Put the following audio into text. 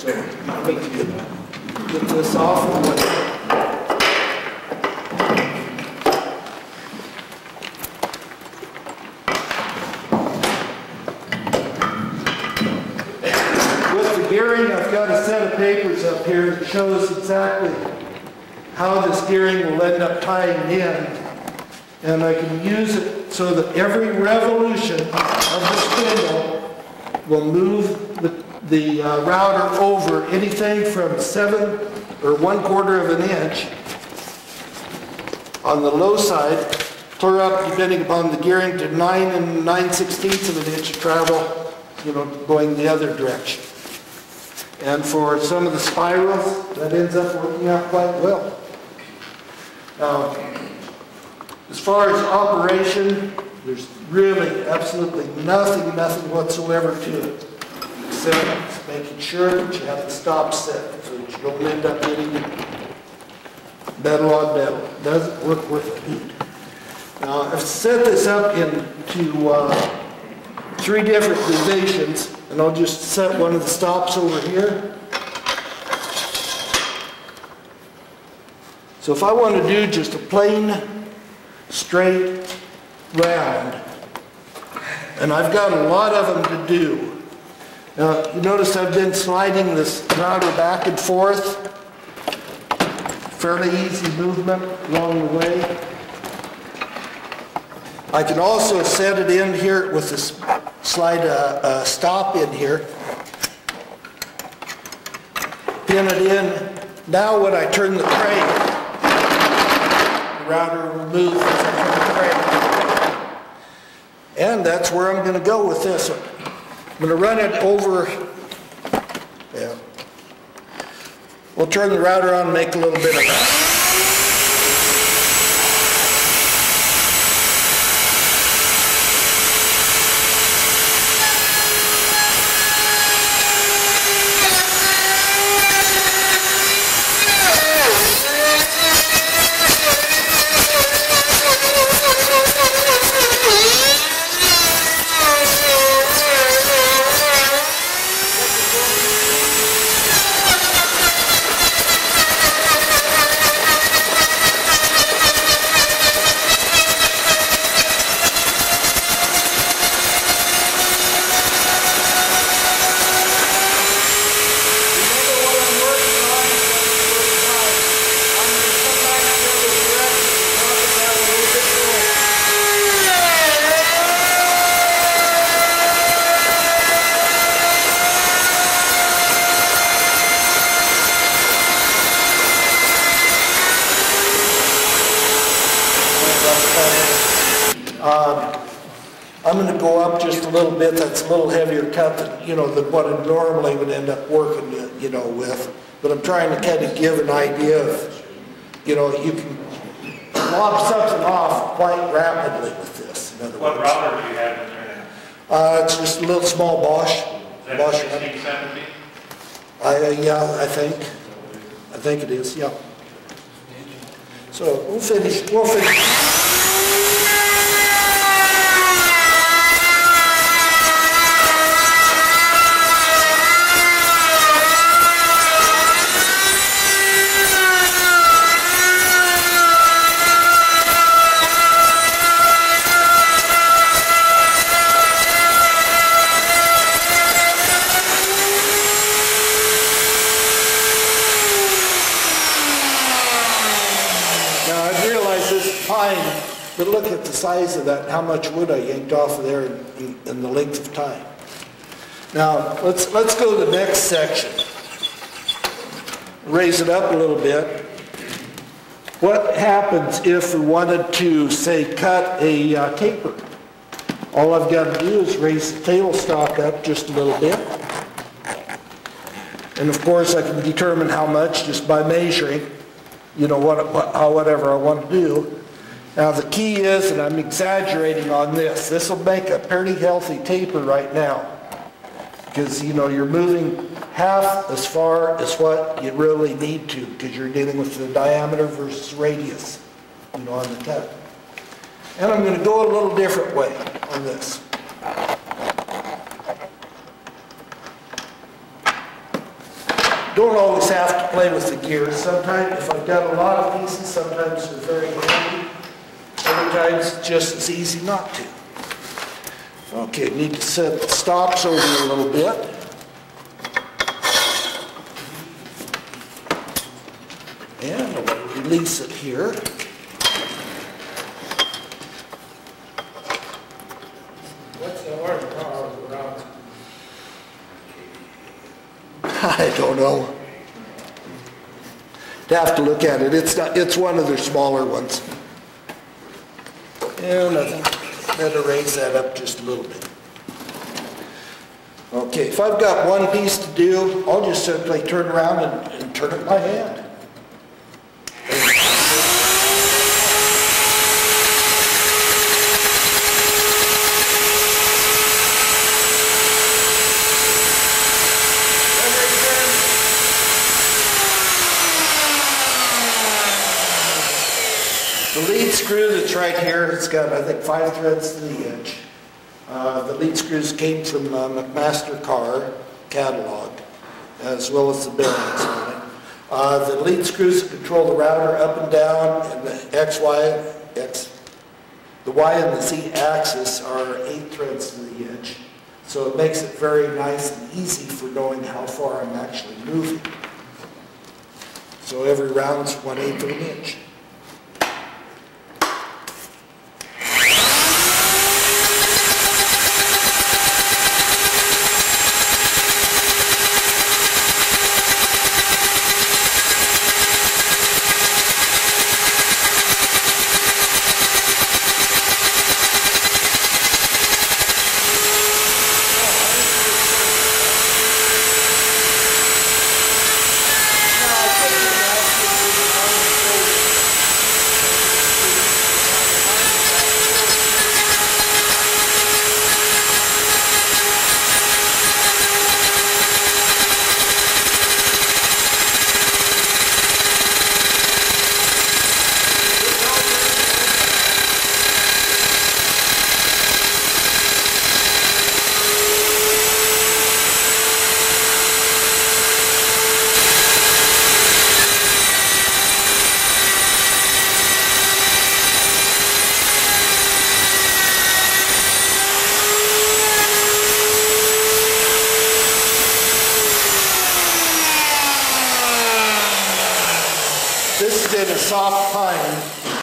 So let me get this off of the way. Gearing, I've got a set of papers up here that shows exactly how this gearing will end up tying in, and I can use it so that every revolution of the spindle will move the router over anything from 7 or 1/4 of an inch on the low side, clear up, depending upon the gearing, to 9 9/16 of an inch of travel, going the other direction. And for some of the spirals, that ends up working out quite well. Now, as far as operation, there's really absolutely nothing whatsoever to it, except making sure that you have the stop set so that you don't end up hitting metal on metal. It doesn't work worth a hoot. Now, I've set this up into 3 different divisions. And I'll just set one of the stops over here. So if I want to do just a plain, straight, round, and I've got a lot of them to do. Now, you notice I've been sliding this router back and forth. Fairly easy movement along the way. I can also set it in here with this slide a stop in here, pin it in. Now when I turn the crank, the router will move as I turn the crank. And that's where I'm going to go with this one. I'm going to run it over. Yeah. We'll turn the router on and make a little bit of that. I'm going to go up just a little bit. That's a little heavier cut than, than what I normally would end up working, with. But I'm trying to kind of give an idea of, you can lob something off quite rapidly with this. In other what words. router do you have in there now? It's just a little small Bosch. Is that Bosch 1670? Yeah, I think it is, yeah. So we'll finish. But look at the size of that and how much wood I yanked off of there in the length of time. Now, let's go to the next section. Raise it up a little bit. What happens if we wanted to, say, cut a taper? All I've got to do is raise the tailstock up just a little bit. And of course, I can determine how much just by measuring, whatever I want to do. Now the key is, and I'm exaggerating on this, this will make a pretty healthy taper right now. Because, you're moving half as far as what you really need to, because you're dealing with the diameter versus radius, on the cut. And I'm going to go a little different way on this. Don't always have to play with the gears. Sometimes, if I've got a lot of pieces, sometimes they're very handy. Other times, it's just as easy not to. Okay, need to set the stops over a little bit. And I'll release it here. What's the horsepower of the route? I don't know. I'd have to look at it. It's one of their smaller ones. And I think better raise that up just a little bit. Okay, if I've got one piece to do, I'll just simply turn around and turn it by hand. The lead screw that's right here, it's got, I think, 5 threads to the edge. The lead screws came from McMaster car catalog, as well as the bearings on it. The lead screws control the router up and down, and the Y and the Z axis are 8 threads to the edge. So it makes it very nice and easy for knowing how far I'm actually moving. So every round's 1/8 of an inch. This is in a soft pine.